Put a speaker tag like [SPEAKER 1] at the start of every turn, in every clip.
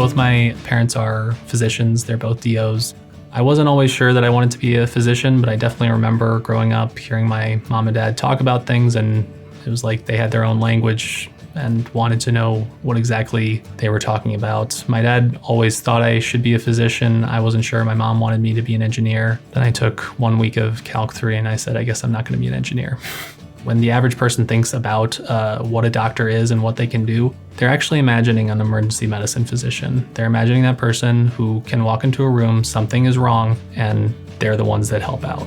[SPEAKER 1] Both my parents are physicians. They're both DOs. I wasn't always sure that I wanted to be a physician, but I definitely remember growing up hearing my mom and dad talk about things, and it was like they had their own language and wanted to know what exactly they were talking about. My dad always thought I should be a physician. I wasn't sure. My mom wanted me to be an engineer. Then I took 1 week of Calc 3 and I said, I guess I'm not going to be an engineer. When the average person thinks about what a doctor is and what they can do, they're actually imagining an emergency medicine physician. They're imagining that person who can walk into a room, something is wrong, and they're the ones that help out.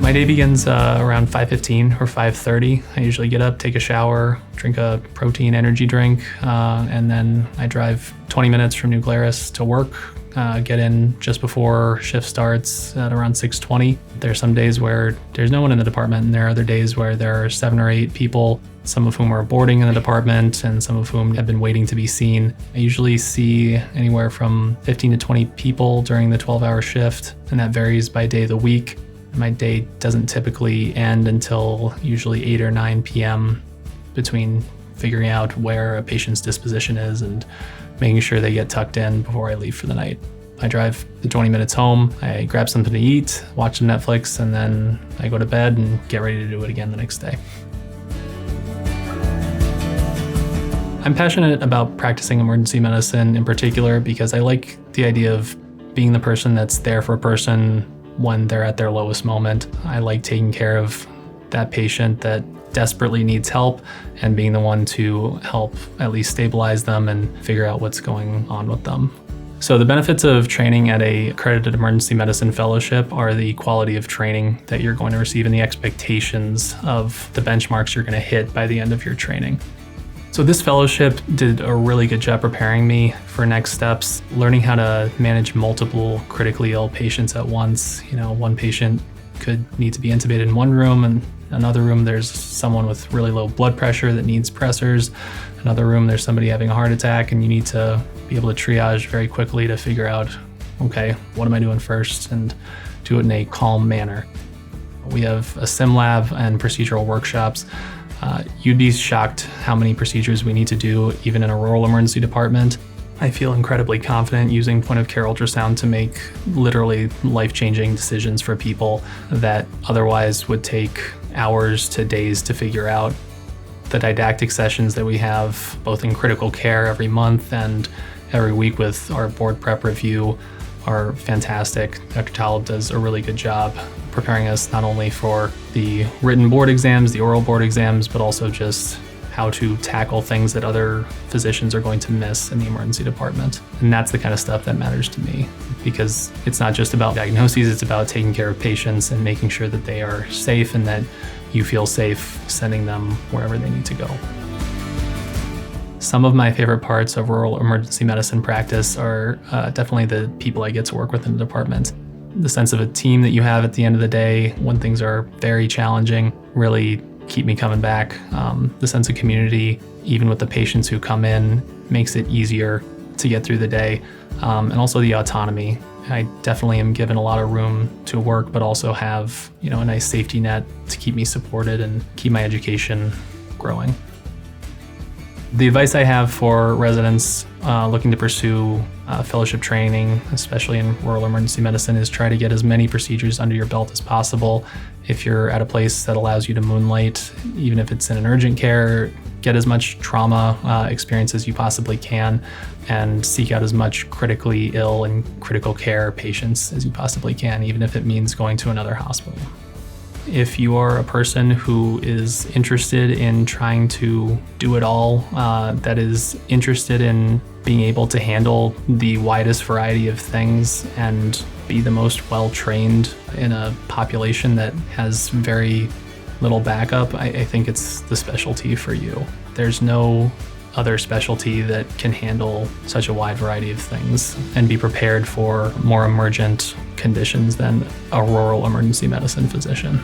[SPEAKER 1] My day begins around 5:15 or 5:30. I usually get up, take a shower, drink a protein energy drink, and then I drive 20 minutes from New Glarus to work. Get in just before shift starts at around 6:20. There's some days where there's no one in the department, and there are other days where there are 7 or 8 people, some of whom are boarding in the department and some of whom have been waiting to be seen. I usually see anywhere from 15 to 20 people during the 12-hour shift, and that varies by day of the week. My day doesn't typically end until usually 8 or 9 p.m. between figuring out where a patient's disposition is and making sure they get tucked in before I leave for the night. I drive the 20 minutes home, I grab something to eat, watch some Netflix, and then I go to bed and get ready to do it again the next day. I'm passionate about practicing emergency medicine in particular because I like the idea of being the person that's there for a person when they're at their lowest moment. I like taking care of that patient that desperately needs help and being the one to help at least stabilize them and figure out what's going on with them. So the benefits of training at a accredited emergency medicine fellowship are the quality of training that you're going to receive and the expectations of the benchmarks you're going to hit by the end of your training. So this fellowship did a really good job preparing me for next steps, learning how to manage multiple critically ill patients at once. One patient could need to be intubated in one room, and another room there's someone with really low blood pressure that needs pressors. Another room there's somebody having a heart attack, and you need to be able to triage very quickly to figure out, okay, what am I doing first, and do it in a calm manner. We have a sim lab and procedural workshops. You'd be shocked how many procedures we need to do, even in a rural emergency department. I feel incredibly confident using point-of-care ultrasound to make literally life-changing decisions for people that otherwise would take hours to days to figure out. The didactic sessions that we have, both in critical care every month and every week with our board prep review, are fantastic. Dr. Talib does a really good job preparing us not only for the written board exams, the oral board exams, but also just how to tackle things that other physicians are going to miss in the emergency department. And that's the kind of stuff that matters to me, because it's not just about diagnoses, it's about taking care of patients and making sure that they are safe and that you feel safe sending them wherever they need to go. Some of my favorite parts of rural emergency medicine practice are definitely the people I get to work with in the department. The sense of a team that you have at the end of the day when things are very challenging really keep me coming back. The sense of community, even with the patients who come in, makes it easier to get through the day. And also the autonomy. I definitely am given a lot of room to work, but also have a nice safety net to keep me supported and keep my education growing. The advice I have for residents looking to pursue fellowship training, especially in rural emergency medicine, is try to get as many procedures under your belt as possible. If you're at a place that allows you to moonlight, even if it's in an urgent care, get as much trauma experience as you possibly can and seek out as much critically ill and critical care patients as you possibly can, even if it means going to another hospital. If you are a person who is interested in trying to do it all, that is interested in being able to handle the widest variety of things and be the most well-trained in a population that has very little backup, I think it's the specialty for you. There's no other specialty that can handle such a wide variety of things and be prepared for more emergent conditions than a rural emergency medicine physician.